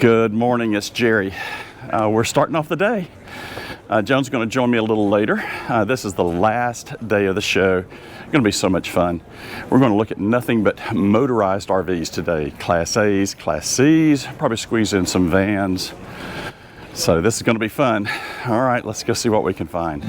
Good morning, it's Jerry. We're starting off the day. Joan's going to join me a little later. This is the last day of the show. It's going to be so much fun. We're going to look at nothing but motorized RVs today. Class A's, Class C's, probably squeeze in some vans. So this is going to be fun. All right, let's go see what we can find.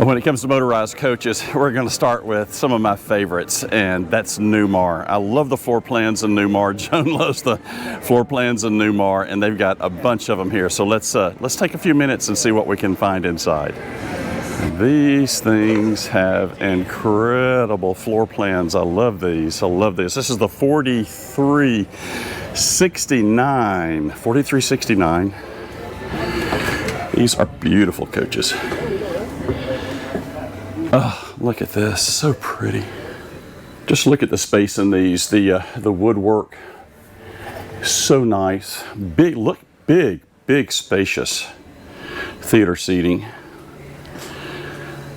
When it comes to motorized coaches, we're going to start with some of my favorites, and that's Newmar. I love the floor plans in Newmar. Joan loves the floor plans in Newmar, and they've got a bunch of them here. So let's take a few minutes and see what we can find inside. These things have incredible floor plans. I love these. I love this. This is the 4369. These are beautiful coaches. Oh, look at this, so pretty. Just look at the space in these, the woodwork, so nice. Big, spacious theater seating.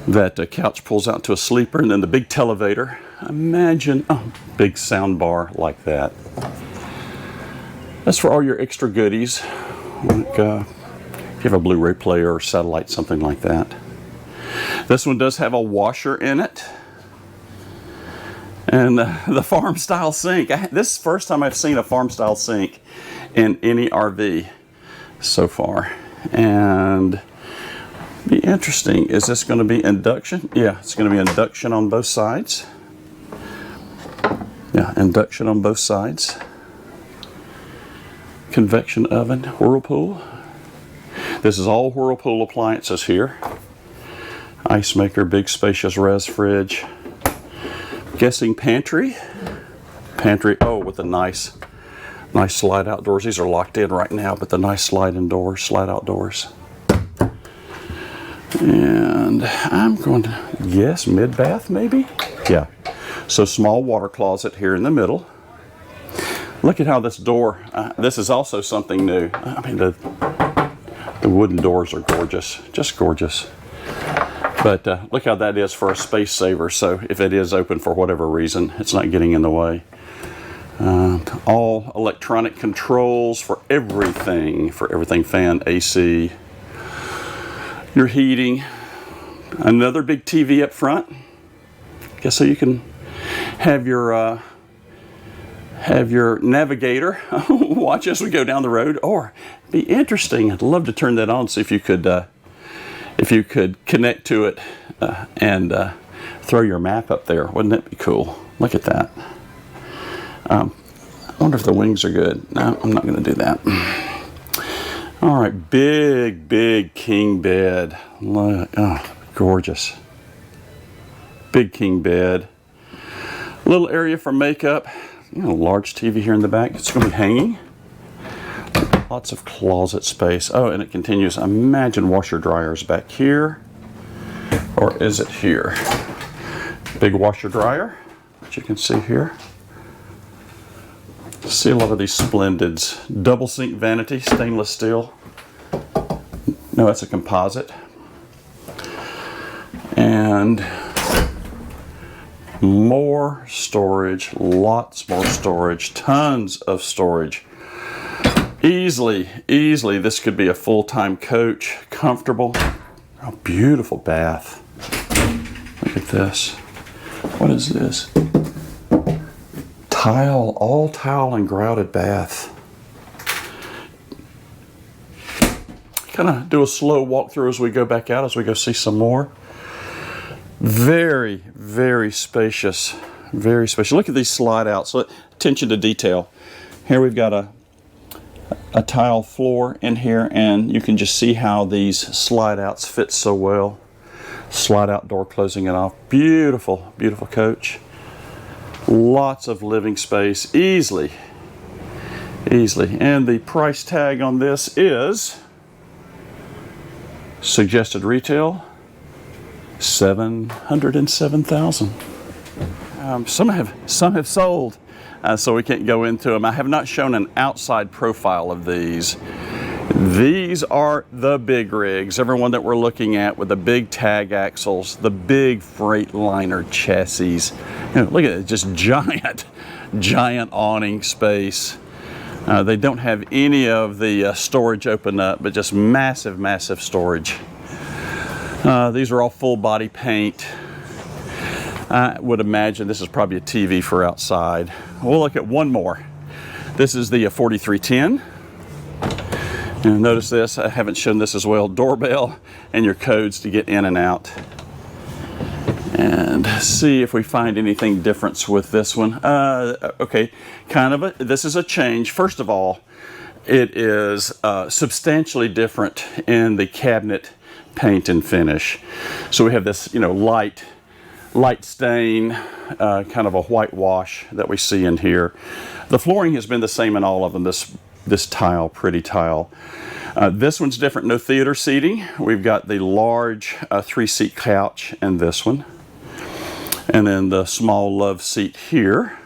That couch pulls out to a sleeper, and then the big televator. Imagine a big sound bar like that. That's for all your extra goodies, like if you have a Blu-ray player or satellite, something like that. This one does have a washer in it, and the farm style sink. This is the first time I've seen a farm style sink in any RV so far. And be interesting, is this going to be induction? Yeah, it's going to be induction on both sides. Yeah, induction on both sides. Convection oven, Whirlpool. This is all Whirlpool appliances here. Ice maker, big spacious res fridge. Guessing pantry. Pantry, oh, with a nice slide out doors. These are locked in right now, but the nice slide out doors. And I'm going to guess mid-bath maybe? Yeah. So small water closet here in the middle. Look at how this door, this is also something new. I mean, the wooden doors are gorgeous, just gorgeous. But look how that is for a space saver. So if it is open for whatever reason, it's not getting in the way. All electronic controls for everything, fan, AC, your heating. Another big TV up front. Guess so you can have your navigator watch as we go down the road. Or be interesting. I'd love to turn that on, see if you could connect to it and throw your map up there. Wouldn't that be cool? Look at that. I wonder if the wings are good. No, I'm not going to do that. All right, big king bed. Look, oh, gorgeous. Big king bed. Little area for makeup. Large TV here in the back. It's going to be hanging. Lots of closet space. Oh, and it continues. Imagine washer dryers back here. Or is it here? Big washer dryer, which you can see here. See a lot of these Splendids. Double sink vanity, stainless steel. No, that's a composite. And more storage, lots more storage, tons of storage. Easily, this could be a full-time coach. Comfortable. Oh, beautiful bath. Look at this. What is this? Tile, all tile and grouted bath. Kind of do a slow walkthrough as we go back out, as we go see some more. Very spacious. Very spacious. Look at these slide outs. So attention to detail. Here we've got a tile floor in here, and you can just see how these slide outs fit so well. Slide out door closing it off. Beautiful coach. Lots of living space, easily. And the price tag on this is suggested retail $707,000. Some have sold. So we can't go into them. I have not shown an outside profile of these. These are the big rigs, everyone that we're looking at with the big tag axles, the big Freightliner chassis. You know, look at it, just giant awning space. They don't have any of the storage open up, but just massive storage. These are all full body paint. I would imagine this is probably a TV for outside. We'll look at one more. This is the 4310. And notice this, I haven't shown this as well. Doorbell and your codes to get in and out. And see if we find anything different with this one. Okay, this is a change. First of all, it is substantially different in the cabinet paint and finish. So we have this, you know, light stain, kind of a whitewash that we see in here. The flooring has been the same in all of them. This tile, pretty tile. This one's different, no theater seating. We've got the large 3-seat couch in this one. And then the small love seat here.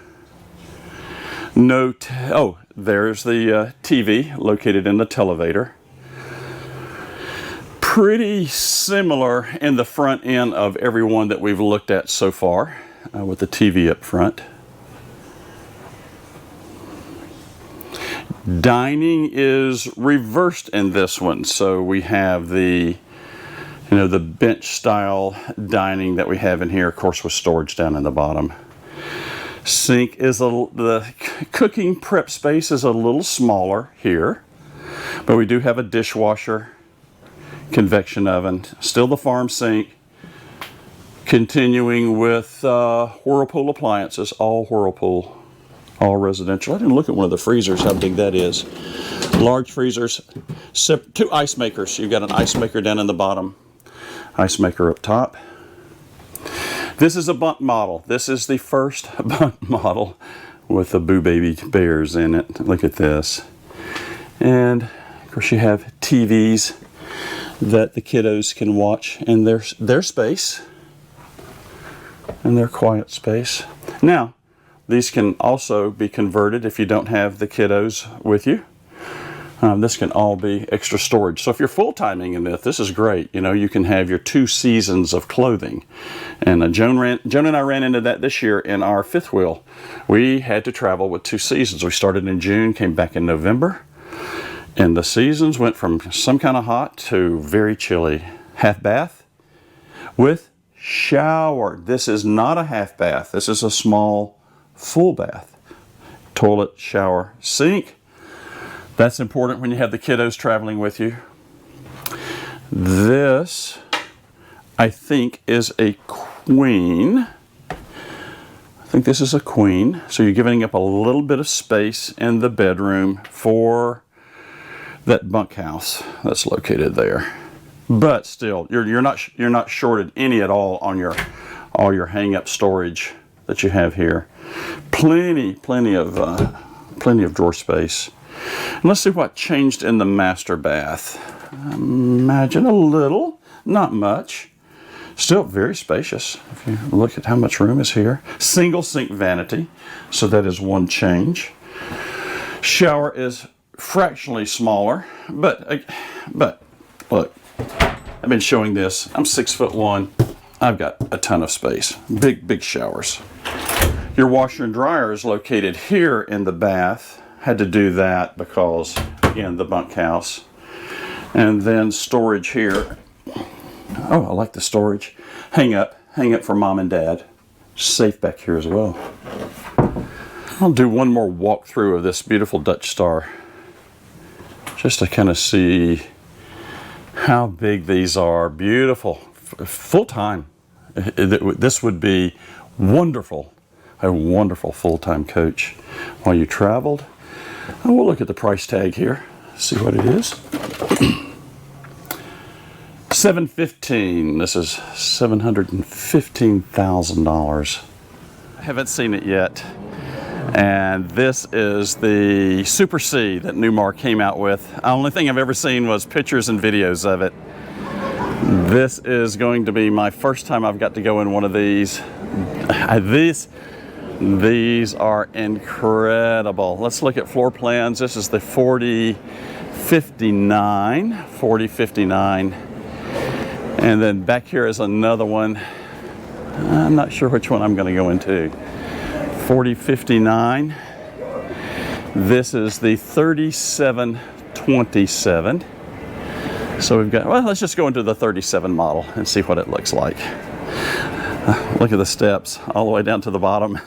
Oh, there's the TV located in the televator. Pretty similar in the front end of every one that we've looked at so far, with the TV up front. Dining is reversed in this one, so we have the, you know, the bench style dining that we have in here, of course, with storage down in the bottom. Sink is the cooking prep space is a little smaller here, but we do have a dishwasher, convection oven, still the farm sink. Continuing with Whirlpool appliances, all Whirlpool. All residential. I didn't look at one of the freezers, how big that is. Large freezers, 2 ice makers. You've got an ice maker down in the bottom, ice maker up top. This is a bunk model. This is the first bunk model with the Boo Baby bears in it. Look at this. And of course you have TVs that the kiddos can watch in their space, in their quiet space. Now, these can also be converted if you don't have the kiddos with you. This can all be extra storage. So if you're full-timing in this is great. You know, you can have your 2 seasons of clothing. And Joan and I ran into that this year in our 5th wheel. We had to travel with 2 seasons. We started in June, came back in November. And the seasons went from some kind of hot to very chilly. Half bath with shower. This is not a half bath. This is a small full bath. Toilet, shower, sink. That's important when you have the kiddos traveling with you. This, I think, is a queen. I think this is a queen. So you're giving up a little bit of space in the bedroom for that bunkhouse that's located there. But still, you're not shorted any at all on your hang-up storage that you have here. Plenty of drawer space. And let's see what changed in the master bath. Imagine a little, not much. Still very spacious. If you look at how much room is here. Single sink vanity, so that is one change. Shower is fractionally smaller, but look, I've been showing this. I'm 6'1". I've got a ton of space. Big showers. Your washer and dryer is located here in the bath. Had to do that because, again, the bunkhouse. And then storage here. Oh, I like the storage. Hang up for mom and dad. Safe back here as well. I'll do one more walkthrough of this beautiful Dutch Star, just to kind of see how big these are. Beautiful, full time. This would be wonderful, a wonderful full-time coach while you traveled. And we'll look at the price tag here, see what it is. $715. This is $715,000. I haven't seen it yet. And this is the Super C that Newmar came out with. The only thing I've ever seen was pictures and videos of it. This is going to be my first time I've got to go in one of these. These are incredible. Let's look at floor plans. This is the 45 4059, 4059. And then back here is another one. I'm not sure which one I'm going to go into. 4059. This is the 3727. So we've got, well, let's just go into the 37 model and see what it looks like. Look at the steps all the way down to the bottom.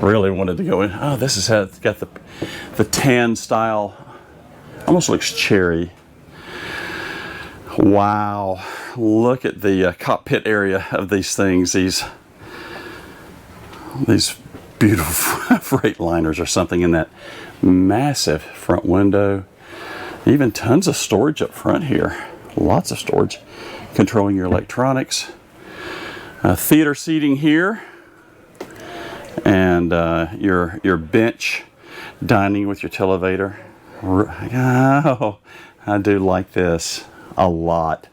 Really wanted to go in. Oh, this has got the tan style. Almost looks cherry. Wow. Look at the cockpit area of these things. These beautiful Freightliners or something in that massive front window. Even tons of storage up front here. Lots of storage. Controlling your electronics. Theater seating here. And your bench dining with your televator. Oh, I do like this a lot.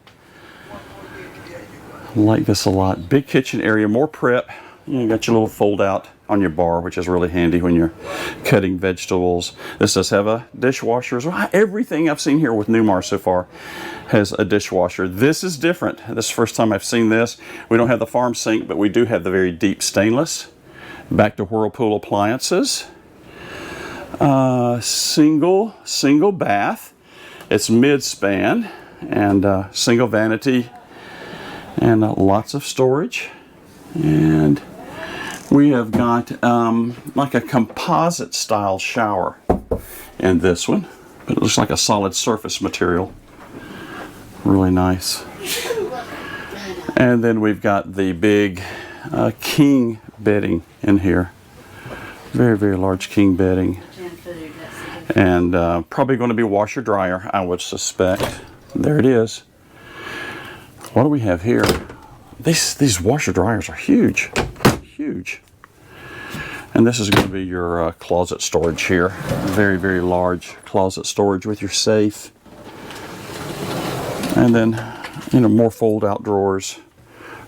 Like this a lot. Big kitchen area, more prep. You got your little fold out on your bar, which is really handy when you're cutting vegetables. This does have a dishwasher as well. Everything I've seen here with Newmar so far has a dishwasher. This is different. This is the first time I've seen this. We don't have the farm sink, but we do have the very deep stainless. Back to Whirlpool appliances. Single bath. It's mid-span and single vanity and lots of storage. And we have got like a composite style shower in this one. But it looks like a solid surface material. Really nice. And then we've got the big king bedding in here. Very, very large king bedding. And probably going to be washer dryer, I would suspect. There it is. What do we have here? These washer dryers are huge. Huge. And this is going to be your closet storage here. Very, very large closet storage with your safe. And then, you know, more fold out drawers.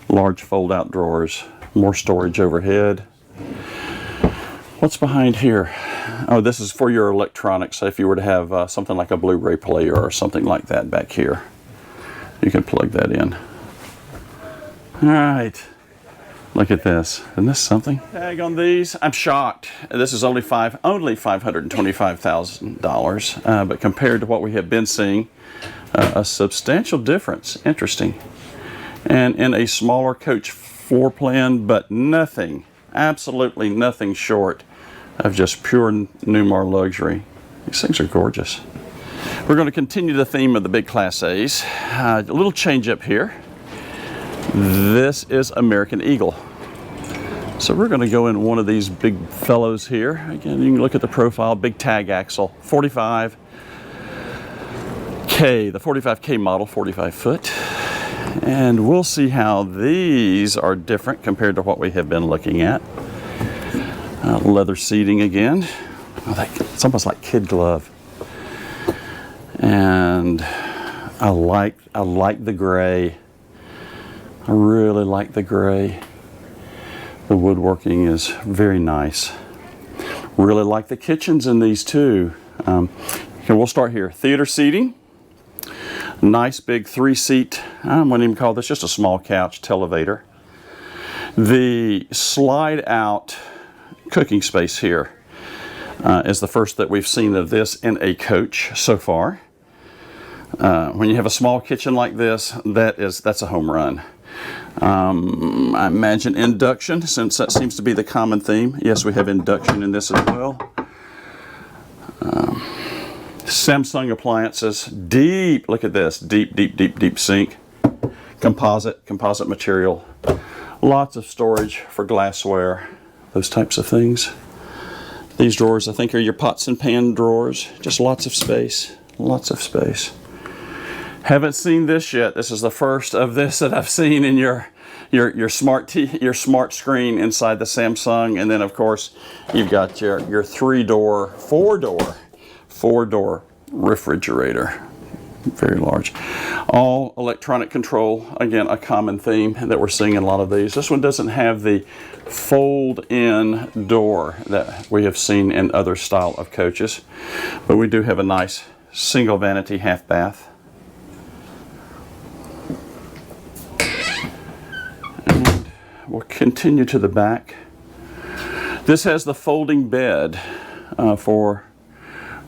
Large fold out drawers. More storage overhead. What's behind here? Oh, this is for your electronics. So if you were to have something like a Blu-ray player or something like that back here, you can plug that in. All right. Look at this. Isn't this something? Tag on these. I'm shocked. This is only $525,000, but compared to what we have been seeing, a substantial difference. Interesting. And in a smaller coach floor plan, but nothing, absolutely nothing short of just pure Newmar luxury. These things are gorgeous. We're going to continue the theme of the big Class A's. A little change up here. This is American Eagle. So we're going to go in one of these big fellows here. Again, you can look at the profile, big tag axle, 45K, the 45K model, 45 foot. And we'll see how these are different compared to what we have been looking at. Leather seating again. Oh, it's almost like kid glove. And I like the gray. I really like the gray. The woodworking is very nice. Really like the kitchens in these too. Okay, we'll start here. Theater seating. Nice big 3-seat, I wouldn't even call this, just a small couch, televator. The slide out cooking space here is the first that we've seen of this in a coach so far. When you have a small kitchen like this, that's a home run. I imagine induction, since that seems to be the common theme. Yes, we have induction in this as well. Samsung appliances, deep, look at this, deep sink. Composite material. Lots of storage for glassware, those types of things. These drawers, I think, are your pots and pan drawers. Just lots of space, lots of space. Haven't seen this yet. This is the first of this that I've seen in your smart smart screen inside the Samsung, and then of course you've got your four door refrigerator. very large. All electronic control, again, a common theme that we're seeing in a lot of these. This one doesn't have the fold-in door that we have seen in other style of coaches, but we do have a nice single vanity half bath. And we'll continue to the back. This has the folding bed for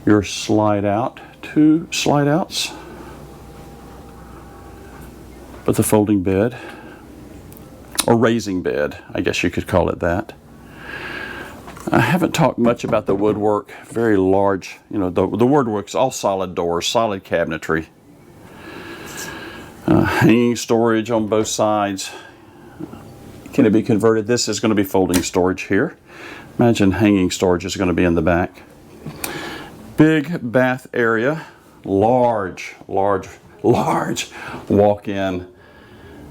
your slide out, 2 slide outs, but the folding bed, or raising bed, I guess you could call it that. I haven't talked much about the woodwork, very large, you know, the woodwork's all solid doors, solid cabinetry. Hanging storage on both sides. Can it be converted? This is going to be folding storage here. Imagine hanging storage is going to be in the back. Big bath area, large walk-in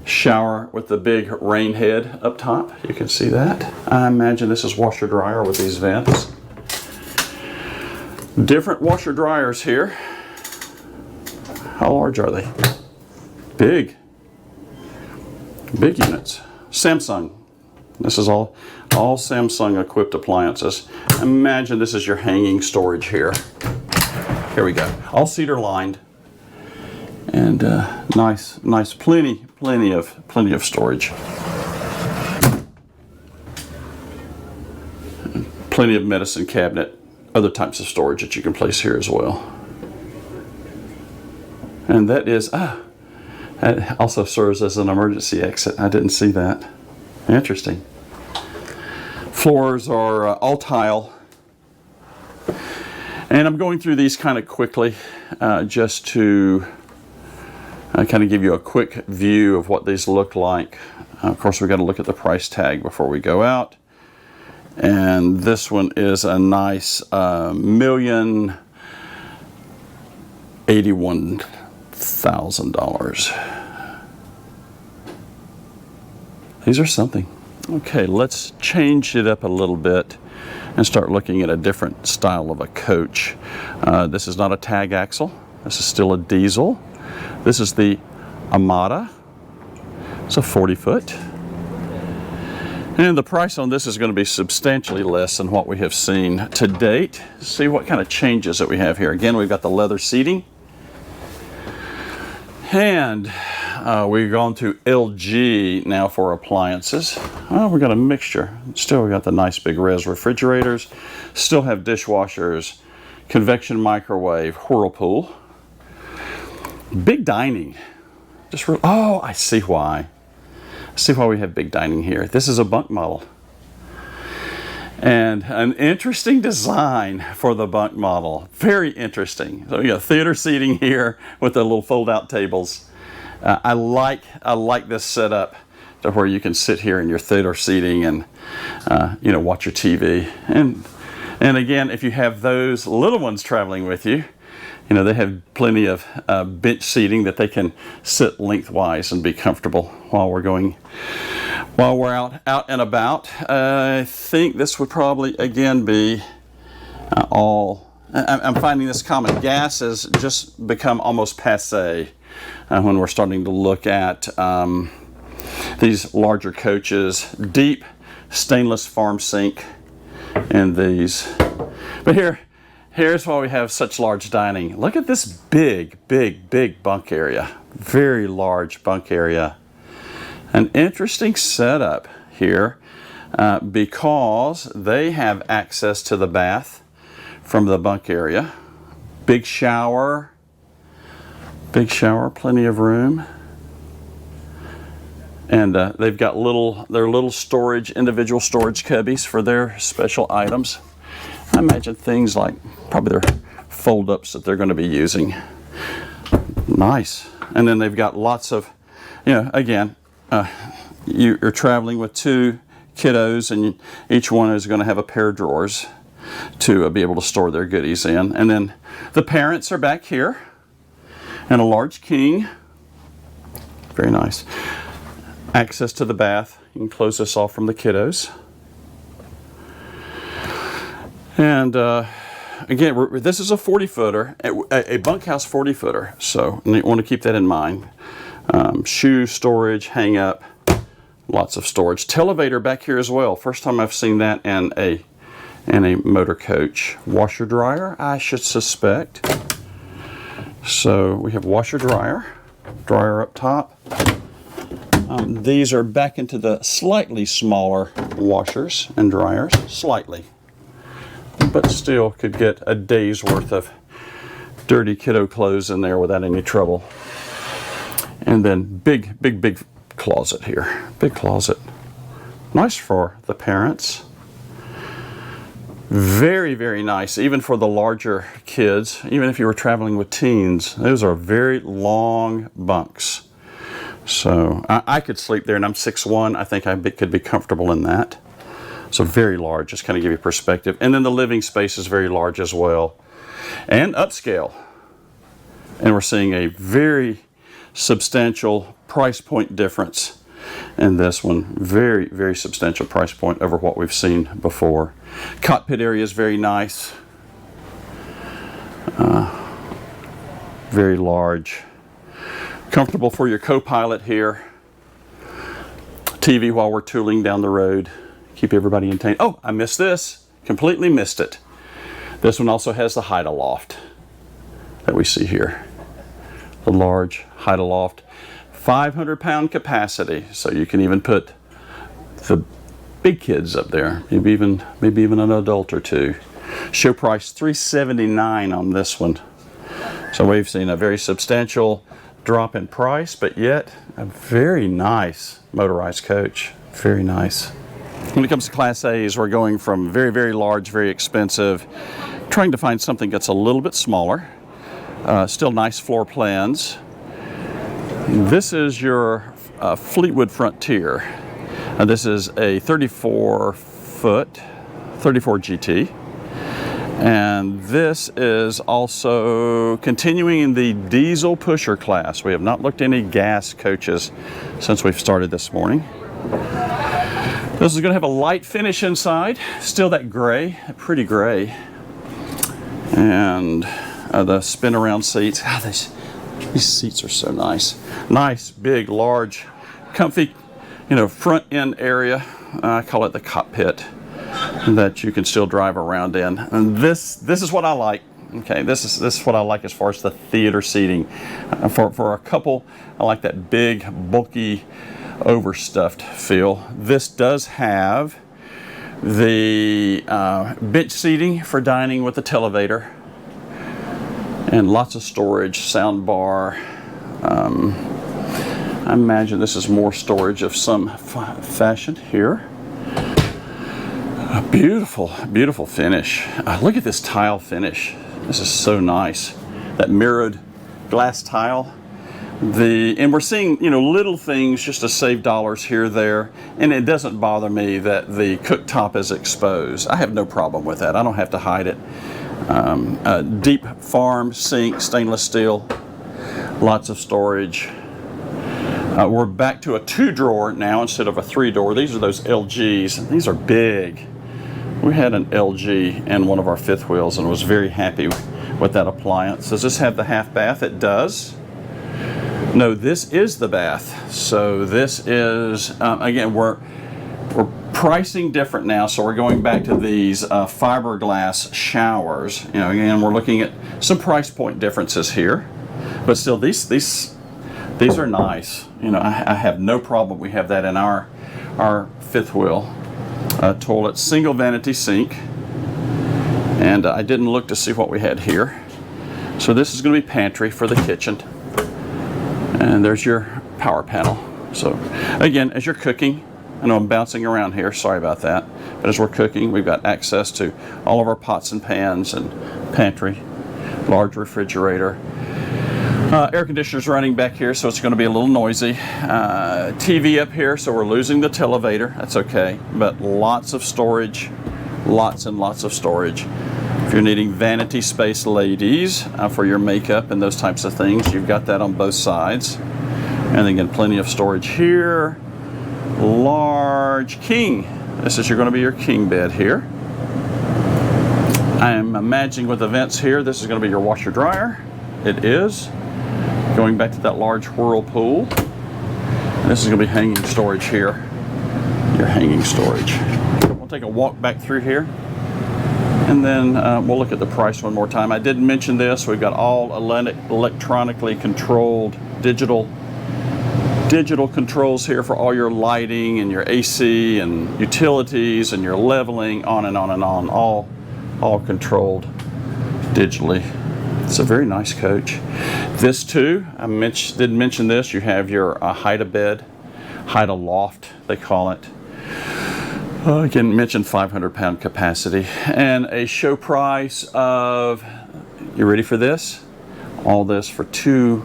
shower with the big rain head up top. You can see that. I imagine this is washer dryer with these vents. Different washer dryers here. How large are they? Big units. Samsung. This is all Samsung equipped appliances. Imagine this is your hanging storage here. Here we go. All cedar lined. And nice, plenty of storage. Plenty of medicine cabinet, other types of storage that you can place here as well. And that is, that also serves as an emergency exit. I didn't see that. Interesting. Floors are all tile. And I'm going through these kind of quickly just to kind of give you a quick view of what these look like. Of course, we've got to look at the price tag before we go out. And this one is a nice $1,081,000. These are something. Okay, let's change it up a little bit and start looking at a different style of a coach. This is not a tag axle. This is still a diesel. This is the Amada. It's a 40-foot. And the price on this is going to be substantially less than what we have seen to date. See what kind of changes that we have here. Again, we've got the leather seating. And we've gone to LG now for appliances. Well, we've got a mixture. Still, we've got the nice big res refrigerators. Still have dishwashers, convection microwave, Whirlpool. Big dining. Oh, I see why. I see why we have big dining here. This is a bunk model. And an interesting design for the bunk model. Very interesting. So you got theater seating here with the little fold-out tables. I like this setup to where you can sit here in your theater seating and you know, watch your TV. And again, if you have those little ones traveling with you, you know, they have plenty of bench seating that they can sit lengthwise and be comfortable while we're out and about. I think this would probably again be I'm finding this common. Gas has just become almost passé when we're starting to look at these larger coaches. Deep stainless farm sink in these. But here's why we have such large dining. Look at this big bunk area. Very large bunk area. An interesting setup here because they have access to the bath from the bunk area. Big shower, plenty of room. And they've got their little storage, individual storage cubbies for their special items. I imagine things like probably their fold-ups that they're going to be using. Nice. And then they've got lots of, you know, again, you're traveling with 2 kiddos and each one is going to have a pair of drawers to be able to store their goodies in. And then the parents are back here and a large king. Very nice. Access to the bath. You can close this off from the kiddos. And again, this is a 40-footer, a bunkhouse 40-footer, so you want to keep that in mind. Shoe storage, hang up, lots of storage. Televator back here as well. First time I've seen that in a motor coach. Washer dryer, I should suspect. So we have washer dryer, dryer up top. These are back into the slightly smaller washers and dryers, slightly, but still could get a day's worth of dirty kiddo clothes in there without any trouble. And then big closet here, big closet. Nice for the parents. Very, very nice, even for the larger kids, even if you were traveling with teens. Those are very long bunks. So I could sleep there, and I'm 6'1". I think I could be comfortable in that. So very large, just kind of give you perspective. And then the living space is very large as well. And upscale. And we're seeing a very substantial price point difference in this one. Very, very substantial price point over what we've seen before. Cockpit area is very nice. Very large. Comfortable for your co-pilot here. TV while we're tooling down the road. Keep everybody entertained. Oh, I missed this. Completely missed it. This one also has the hide-aloft that we see here. The large hide-aloft. 500-pound capacity, so you can even put the big kids up there. Maybe even an adult or two. Show price $379 on this one. So we've seen a very substantial drop in price, but yet a very nice motorized coach. Very nice. When it comes to Class A's, we're going from very, very large, very expensive, trying to find something that's a little bit smaller. Still nice floor plans. This is your Fleetwood Frontier. This is a 34 GT. And this is also continuing in the diesel pusher class. We have not looked at any gas coaches since we've started this morning. This is going to have a light finish inside. Still that gray, pretty gray. And the spin around seats. God, these seats are so nice. Nice, big, large, comfy, front end area. I call it the cockpit, that you can still drive around in. And this is what I like. Okay, this is what I like as far as the theater seating. For a couple, I like that big, bulky, overstuffed feel. This does have the bench seating for dining with the televator, and lots of storage, sound bar. I imagine this is more storage of some fashion here. A beautiful, beautiful finish. Look at this tile finish. This is so nice. That mirrored glass tile. And we're seeing, little things just to save dollars here or there. And it doesn't bother me that the cooktop is exposed. I have no problem with that. I don't have to hide it. Deep farm sink, stainless steel. Lots of storage. We're back to a 2-drawer now instead of a 3-drawer. These are those LGs. These are big. We had an LG in one of our fifth wheels and was very happy with that appliance. Does this have the half bath? It does. No, this is the bath. So this is, again, we're pricing different now. So we're going back to these fiberglass showers. Again, we're looking at some price point differences here. But still, these are nice. I have no problem. We have that in our fifth wheel. Toilet, single vanity sink. And I didn't look to see what we had here. So this is going to be pantry for the kitchen. And there's your power panel. So again, as you're cooking, I know I'm bouncing around here, sorry about that. But as we're cooking, we've got access to all of our pots and pans and pantry, large refrigerator. Air conditioner's running back here, so it's going to be a little noisy. TV up here, so we're losing the televator. That's okay, but lots of storage, lots and lots of storage. If you're needing vanity space, ladies, for your makeup and those types of things, you've got that on both sides. And again, plenty of storage here. Large king. This is going to be your king bed here. I'm imagining with the vents here, this is going to be your washer dryer. It is. Going back to that large whirlpool. And this is going to be hanging storage here. Your hanging storage. We'll take a walk back through here. And then we'll look at the price one more time. I did mention this. We've got all electronically controlled digital controls here for all your lighting and your AC and utilities and your leveling, on and on and on. All controlled digitally. It's a very nice coach. This too, I did mention this. You have your hide-a-bed, hide-a-loft, they call it. Again, mentioned 500-pound capacity and a show price of, you ready for this? All this for $289.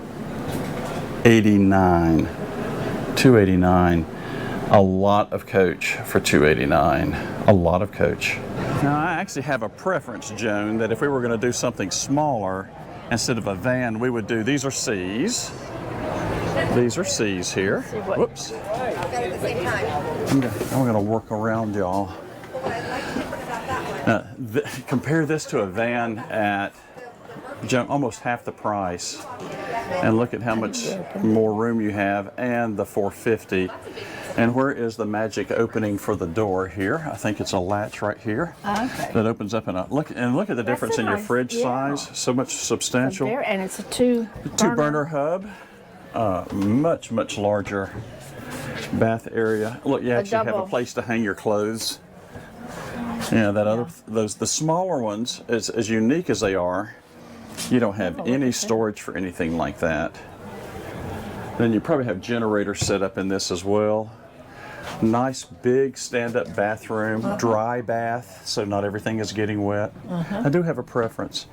$289. A lot of coach for $289. A lot of coach. Now I actually have a preference, Joan, that if we were going to do something smaller instead of a van, we would do, these are C's. These are C's here. Whoops. I'm going to work around y'all. Compare this to a van at almost half the price. And look at how much more room you have, and the 450. And where is the magic opening for the door here? I think it's a latch right here. Okay. That opens up, and look at the difference in your fridge size. So much substantial. And it's a two-burner hub. Much larger bath area. Look, you actually have a place to hang your clothes. Yeah, the smaller ones, as unique as they are, you don't have any storage for anything like that. Then you probably have generators set up in this as well. Nice big stand-up bathroom, dry bath, so not everything is getting wet. I do have a preference.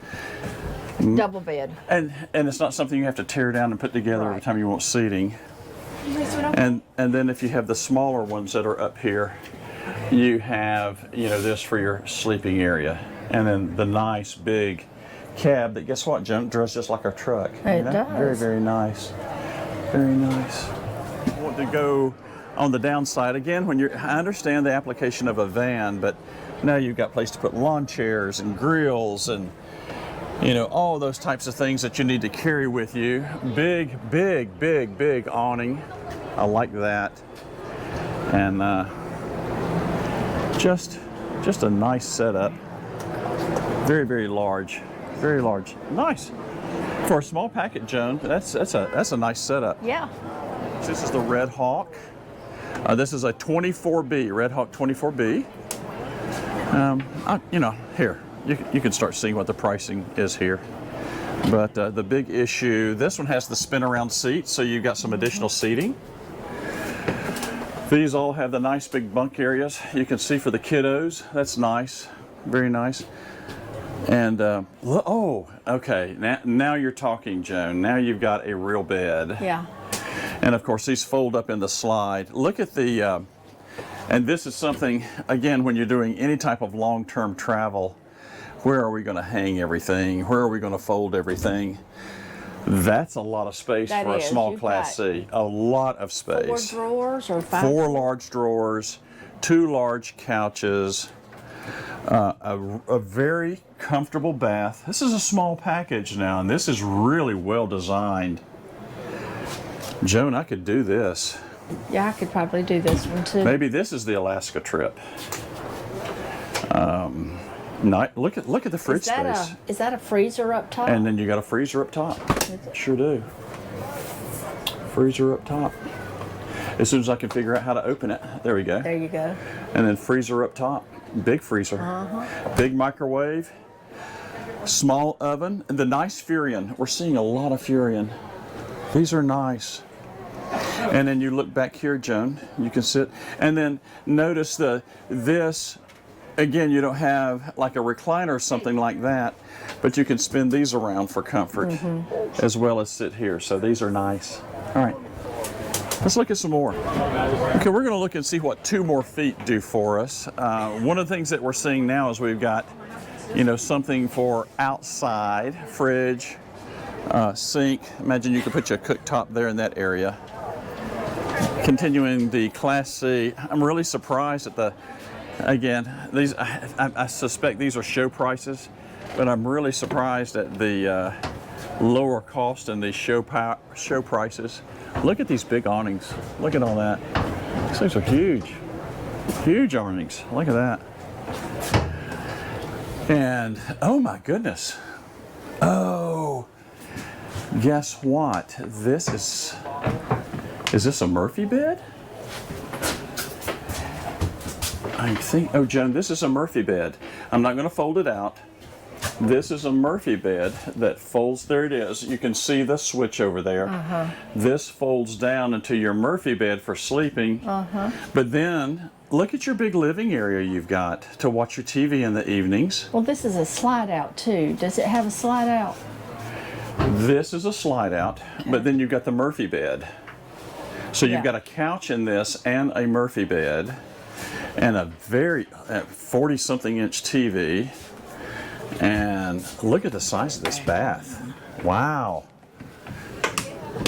Double bed. And it's not something you have to tear down and put together every time you want seating. And then if you have the smaller ones that are up here, you have, this for your sleeping area. And then the nice big cab that, guess what, Joan, drives just like our truck. It does. Very, very nice. Very nice. I want to go on the downside again. I understand the application of a van, but now you've got a place to put lawn chairs and grills and all those types of things that you need to carry with you. Big awning. I like that. And just a nice setup. Very, very large. Very large. Nice. For a small packet, Joan, that's a nice setup. Yeah. This is the Redhawk. This is a 24B, Redhawk 24B. Here, you can start seeing what the pricing is here. But the big issue, this one has the spin around seat, so you've got some additional seating. These all have the nice big bunk areas. You can see for the kiddos. That's nice. Very nice. And, okay, now you're talking, Joan. Now you've got a real bed. Yeah. And of course, these fold up in the slide. Look at the, and this is something, again, when you're doing any type of long-term travel, where are we going to hang everything? Where are we going to fold everything? That's a lot of space for a small Class C. A lot of space. 4 drawers or 5? 4 large drawers, 2 large couches. A very comfortable bath. This is a small package now, and this is really well designed. Joan, I could do this. Yeah, I could probably do this one too. Maybe this is the Alaska trip. Look at the fridge space. Is that a freezer up top? And then you got a freezer up top. Sure do. Freezer up top. As soon as I can figure out how to open it. There we go. There you go. And then freezer up top. Big freezer. Big microwave. Small oven. And the nice Furrion. We're seeing a lot of Furrion. These are nice. And then you look back here, Joan. You can sit. And then notice this. Again, you don't have like a recliner or something like that, but you can spin these around for comfort as well as sit here. So these are nice. All right. Let's look at some more. Okay, we're going to look and see what 2 more feet do for us. One of the things that we're seeing now is we've got, something for outside, fridge, sink. Imagine you could put your cooktop there in that area. Continuing the Class C, I'm really surprised at Again, these I suspect these are show prices, but I'm really surprised at the lower cost and these show prices. Look at these big awnings. Look at all that. These things are huge. Huge awnings. Look at that. And oh my goodness. Oh, guess what? This is this a Murphy bed? I think, oh Joan, this is a Murphy bed. I'm not going to fold it out. This is a Murphy bed that folds. There it is. You can see the switch over there. This folds down into your Murphy bed for sleeping. But then look at your big living area you've got to watch your TV in the evenings. Well, this is a slide out too. Does it have a slide out? This is a slide out, but then you've got the Murphy bed. So you've got a couch in this and a Murphy bed and a very 40-something inch TV. And look at the size of this bath. Wow.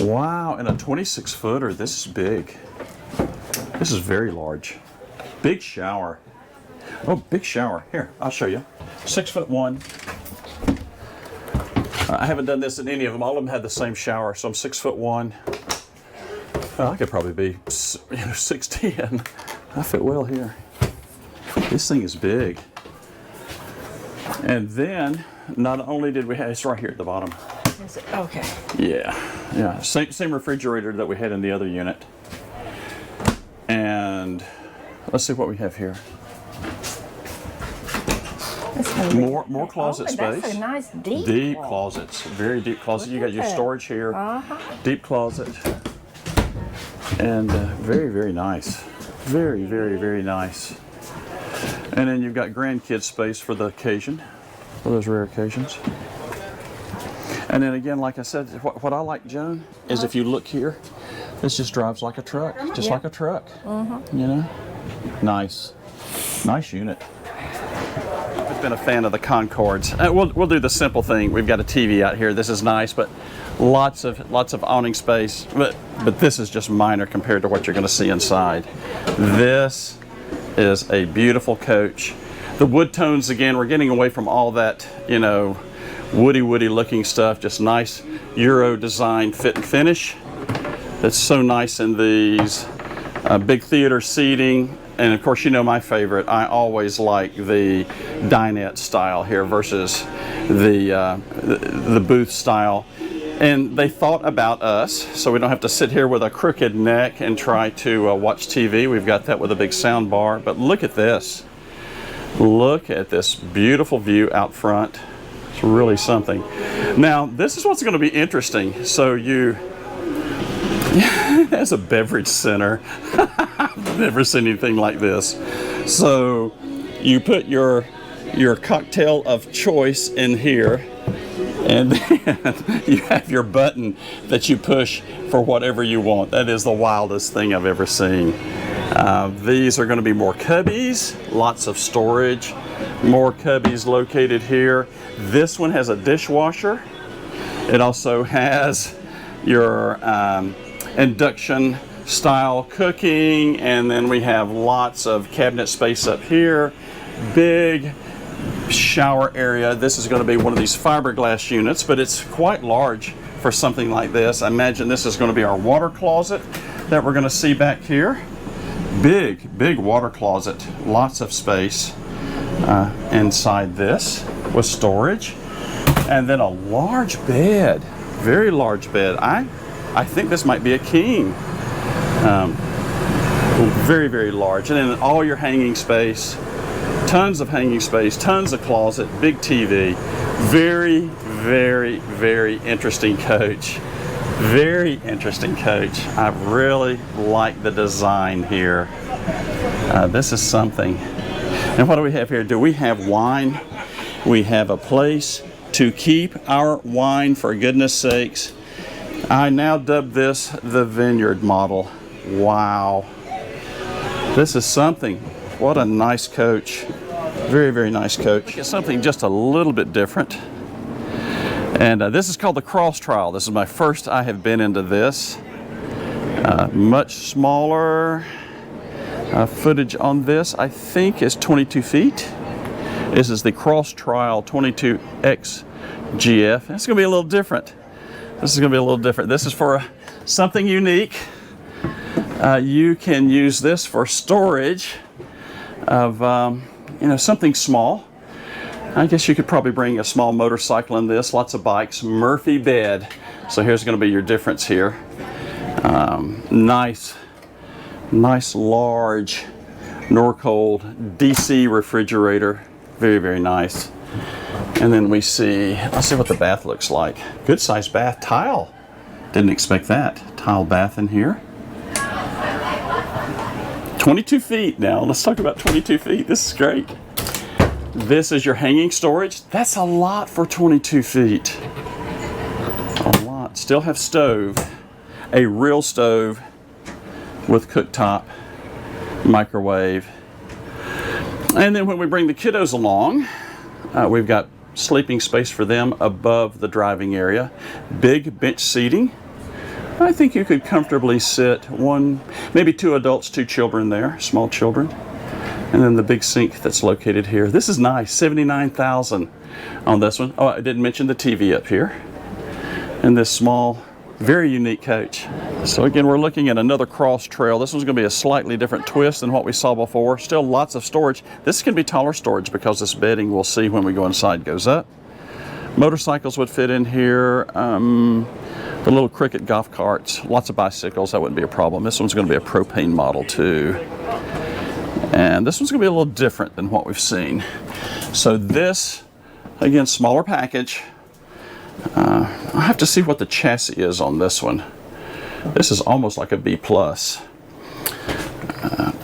Wow, and a 26-footer. This is big. This is very large. Big shower. Oh, big shower. Here, I'll show you. 6'1". I haven't done this in any of them. All of them had the same shower, so I'm 6'1". Well, I could probably be 6'10". I fit well here. This thing is big. And then, not only did we have, it's right here at the bottom. Is it? Okay. Yeah. Same refrigerator that we had in the other unit. And let's see what we have here. More closet space. That's a nice deep closets. Very deep closet. You got your storage here. Deep closet. And very, very nice. Very, very, very nice. And then you've got grandkids space for the occasion, for those rare occasions. And then again, like I said, what I like, Joan, is if you look here, this just drives like a truck, just like a truck. You know, nice unit. I've been a fan of the Concords. We'll do the simple thing. We've got a TV out here. This is nice, but lots of awning space. But this is just minor compared to what you're going to see inside. This is a beautiful coach. The wood tones, again, we're getting away from all that, you know, woody looking stuff. Just nice Euro design fit and finish. That's so nice in these big theater seating. And of course, you know my favorite. I always like the dinette style here versus the booth style. And they thought about us, so we don't have to sit here with a crooked neck and try to watch TV. We've got that with a big sound bar. But look at this. Look at this beautiful view out front. It's really something. Now, this is what's going to be interesting. So there's a beverage center. I've never seen anything like this. So you put your cocktail of choice in here, and then you have your button that you push for whatever you want. That is the wildest thing I've ever seen. These are going to be more cubbies, lots of storage, more cubbies located here. This one has a dishwasher. It also has your induction style cooking, and then we have lots of cabinet space up here. Big shower area. This is going to be one of these fiberglass units, but it's quite large for something like this. I imagine this is going to be our water closet that we're going to see back here. Big water closet, lots of space inside this with storage, and then a large bed, very large bed. I think this might be a king. Very large, and then all your hanging space. Tons of hanging space, tons of closet, big TV. Very interesting coach. Very interesting coach. I really like the design here. This is something. And what do we have here? Do we have wine? We have a place to keep our wine, for goodness sakes. I now dub this the Vineyard model. Wow. This is something. What a nice coach. Very nice coach. It's something just a little bit different. And this is called the Cross Trial. This is my first I have been into this. Much smaller. Footage on this, I think, is 22 feet. This is the Cross Trial 22X GF. It's going to be a little different. This is going to be a little different. This is for something unique. You can use this for storage of, something small. I guess you could probably bring a small motorcycle in this, lots of bikes, Murphy bed. So here's going to be your difference here. Nice large Norcold DC refrigerator. Very, very nice. And then let's see what the bath looks like. Good sized bath, tile. Didn't expect that. Tile bath in here. 22 feet now. Let's talk about 22 feet. This is great. This is your hanging storage. That's a lot for 22 feet. A lot. Still have stove. A real stove with cooktop, microwave. And then when we bring the kiddos along, we've got sleeping space for them above the driving area. Big bench seating. I think you could comfortably sit one, maybe 2 adults, 2 children there, small children. And then the big sink that's located here. This is nice, $79,000 on this one. Oh, I didn't mention the TV up here. And this small, very unique coach. So again, we're looking at another Cross Trail. This one's going to be a slightly different twist than what we saw before. Still lots of storage. This can be taller storage because this bedding, we'll see when we go inside, goes up. Motorcycles would fit in here. The little Cricket golf carts. Lots of bicycles. That wouldn't be a problem. This one's going to be a propane model too. And this one's going to be a little different than what we've seen. So this, again, smaller package. I'll have to see what the chassis is on this one. This is almost like a B+.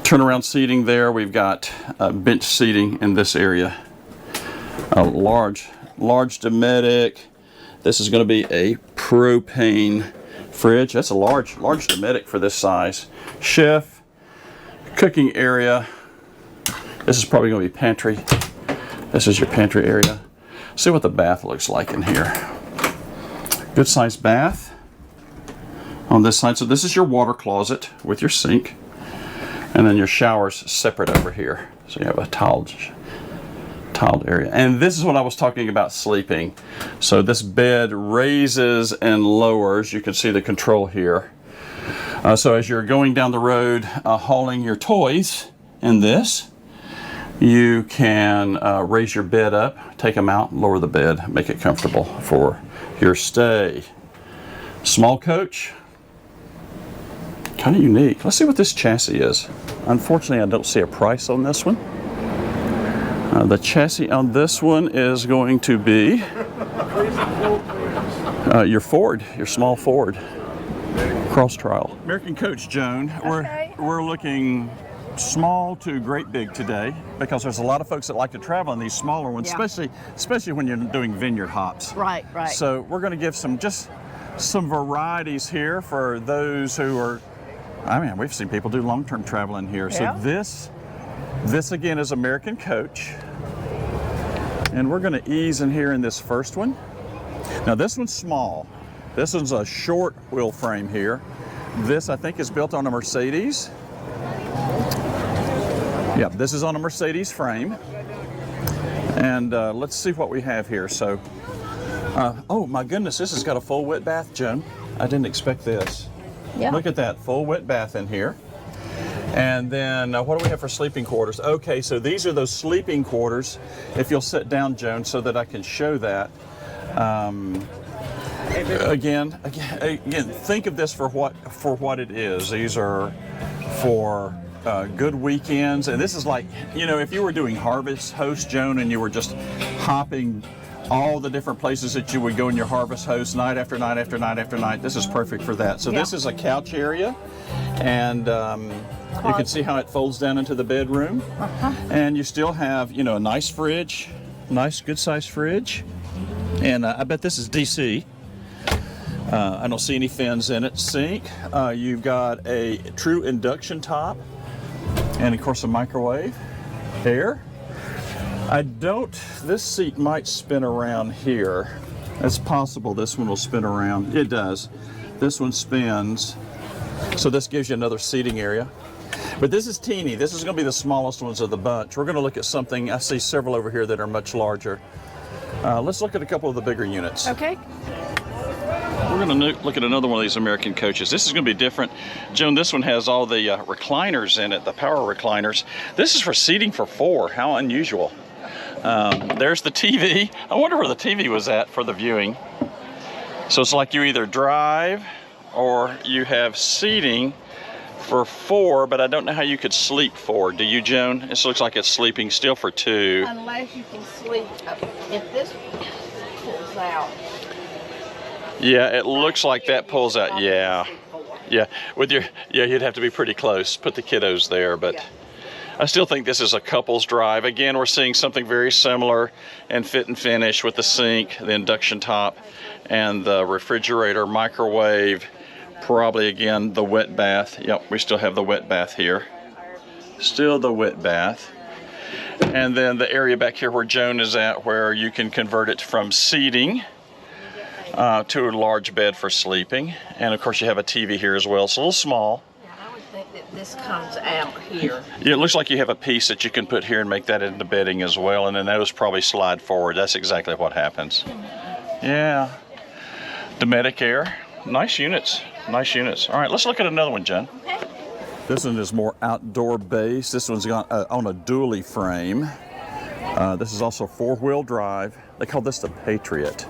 Turnaround seating there. We've got bench seating in this area. A large Dometic. This is going to be a propane fridge. That's a large Dometic for this size. Chef, cooking area. This is probably going to be pantry. This is your pantry area. See what the bath looks like in here. Good sized bath on this side. So this is your water closet with your sink. And then your shower's separate over here. So you have a tiled area. And this is what I was talking about sleeping. So this bed raises and lowers. You can see the control here. So as you're going down the road hauling your toys in this, you can raise your bed up, take them out, lower the bed, make it comfortable for your stay. Small coach, kind of unique. Let's see what this chassis is. Unfortunately, I don't see a price on this one. The chassis on this one is going to be your Ford, your small Ford Cross Trial. American Coach, Joan. Okay. We're looking small to great big today because there's a lot of folks that like to travel in these smaller ones, Yeah. especially when you're doing vineyard hops. Right. So we're going to give some varieties here for those who are, we've seen people do long-term travel in here. Yeah. So this again is American Coach. And we're going to ease in here in this first one. Now this one's small. This one's a short wheel frame here. This I think is built on a Mercedes. Yeah, this is on a Mercedes frame. And let's see what we have here. So, oh my goodness, this has got a full wet bath, Joan. I didn't expect this. Yeah. Look at that, full wet bath in here. And then what do we have for sleeping quarters? Okay, so these are those sleeping quarters. If you'll sit down, Joan, so that I can show that. Again, think of this for what it is. These are for good weekends, and this is like, if you were doing Harvest Host, Joan, and you were just hopping all the different places that you would go in your Harvest Host night after night after night after night, this is perfect for that. So This is a couch area, and you can see how it folds down into the bedroom. And you still have, a nice fridge, nice good sized fridge, and I bet this is DC. I don't see any fins in it. Sink. You've got a true induction top. And of course a microwave. Air. This seat might spin around here. It's possible this one will spin around. It does. This one spins. So this gives you another seating area. But this is teeny. This is going to be the smallest ones of the bunch. We're going to look at something. I see several over here that are much larger. Let's look at a couple of the bigger units. Okay. We're going to look at another one of these American coaches. This is going to be different. Joan, this one has all the recliners in it, the power recliners. This is for seating for 4. How unusual. There's the TV. I wonder where the TV was at for the viewing. So it's like you either drive or you have seating for 4, but I don't know how you could sleep 4. Do you, Joan? This looks like it's sleeping still for 2. Unless you can sleep if this pulls out. Yeah, it looks like that pulls out. Yeah. Yeah. You'd have to be pretty close. Put the kiddos there, but I still think this is a couple's drive. Again, we're seeing something very similar and fit and finish with the sink, the induction top, and the refrigerator, microwave, probably again the wet bath. Yep, we still have the wet bath here. Still the wet bath. And then the area back here where Joan is at, where you can convert it from seating to a large bed for sleeping. And of course you have a TV here as well. It's a little small. Yeah, I would think that this comes out here. Yeah, it looks like you have a piece that you can put here and make that into bedding as well. And then those probably slide forward. That's exactly what happens. Yeah. Dometic Air. Nice units. Nice units. All right, let's look at another one, Jen. Okay. This one is more outdoor based. This one's got on a dually frame. This is also 4-wheel drive. They call this the Patriot.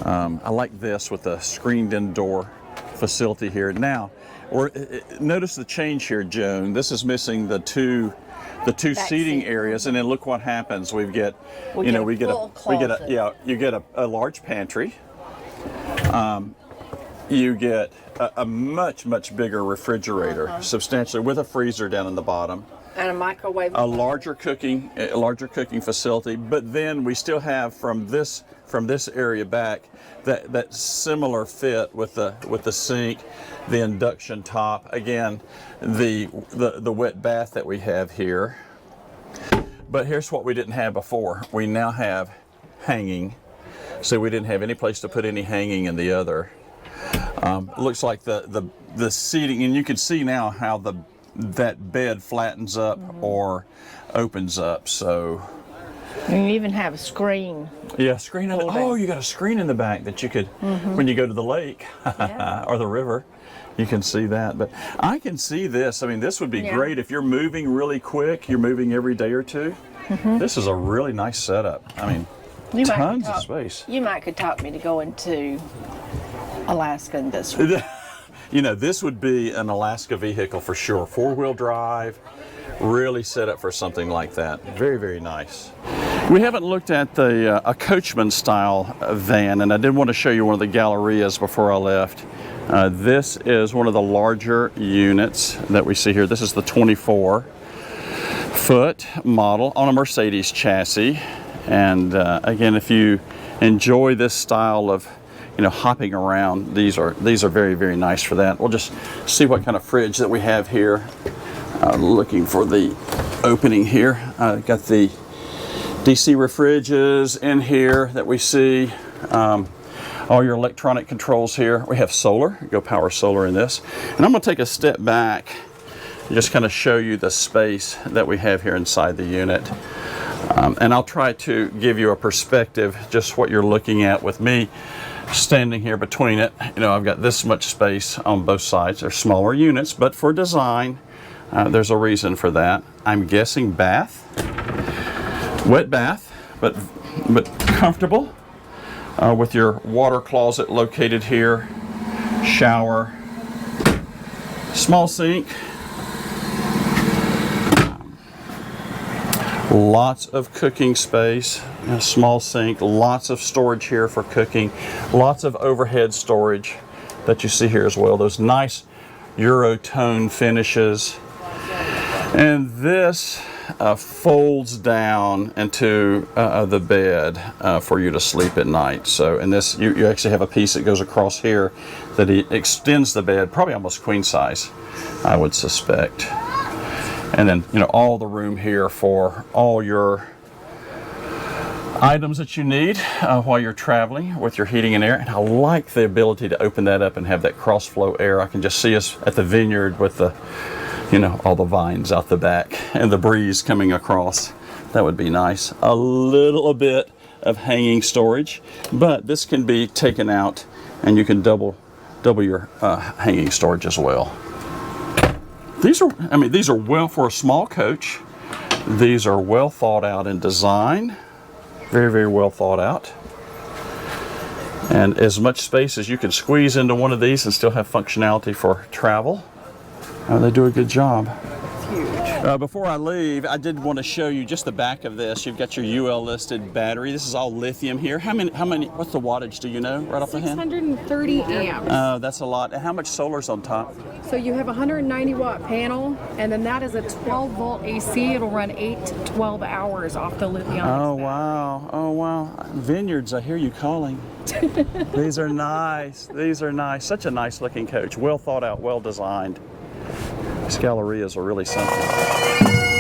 I like this with the screened indoor facility here. Now, notice the change here, Joan. This is missing the two seating areas, and then look what happens. You get a large pantry. You get a much bigger refrigerator, substantially, with a freezer down in the bottom. And a microwave. A larger cooking facility, but then we still have from this area back that similar fit with the sink, the induction top, again the wet bath that we have here. But here's what we didn't have before. We now have hanging. So we didn't have any place to put any hanging in the other. It looks like the seating, and you can see now how that bed flattens up or opens up. So you even have a screen. Yeah, screen. You got a screen in the back that you could, when you go to the lake or the river, you can see that. But I can see this. I mean, this would be great if you're moving really quick. You're moving every day or two. This is a really nice setup. I mean, tons of space. You might could talk me to go into Alaska in this one. You know, this would be an Alaska vehicle for sure. 4-wheel drive, really set up for something like that. Very, very nice. We haven't looked at a coachman style van, and I did want to show you one of the Gallerias before I left. This is one of the larger units that we see here. This is the 24-foot model on a Mercedes chassis. And again, if you enjoy this style of hopping around, these are very, very nice for that. We'll just see what kind of fridge that we have here. Looking for the opening here. Got the DC refriges in here that we see. All your electronic controls here. We have solar. Go power solar in this. And I'm going to take a step back and just kind of show you the space that we have here inside the unit. And I'll try to give you a perspective, just what you're looking at with me standing here between it. I've got this much space on both sides. They're smaller units, but for design, there's a reason for that. I'm guessing bath, wet bath, but comfortable, with your water closet located here, shower, small sink, lots of cooking space, a small sink, lots of storage here for cooking, lots of overhead storage that you see here as well. Those nice Eurotone finishes. And this folds down into the bed for you to sleep at night. So, and this, you actually have a piece that goes across here that extends the bed, probably almost queen size, I would suspect. And then, all the room here for all your items that you need while you're traveling with your heating and air. And I like the ability to open that up and have that cross flow air. I can just see us at the Vineyard with the you know, all the vines out the back and the breeze coming across. That would be nice. A little bit of hanging storage, but this can be taken out and you can double your hanging storage as well. These are well, for a small coach, these are well thought out in design. Very, very well thought out. And as much space as you can squeeze into one of these and still have functionality for travel. They do a good job. It's huge. Before I leave, I did want to show you just the back of this. You've got your UL listed battery. This is all lithium here. How many, what's the wattage, do you know, right off the hand? 630 amps. Oh, that's a lot. And how much solar's on top? So you have a 190 watt panel, and then that is a 12 volt AC. It'll run 8 to 12 hours off the lithium. Oh, wow. Oh, wow. Vineyards, I hear you calling. These are nice. These are nice. Such a nice looking coach. Well thought out, well designed. These Gallerias are really something.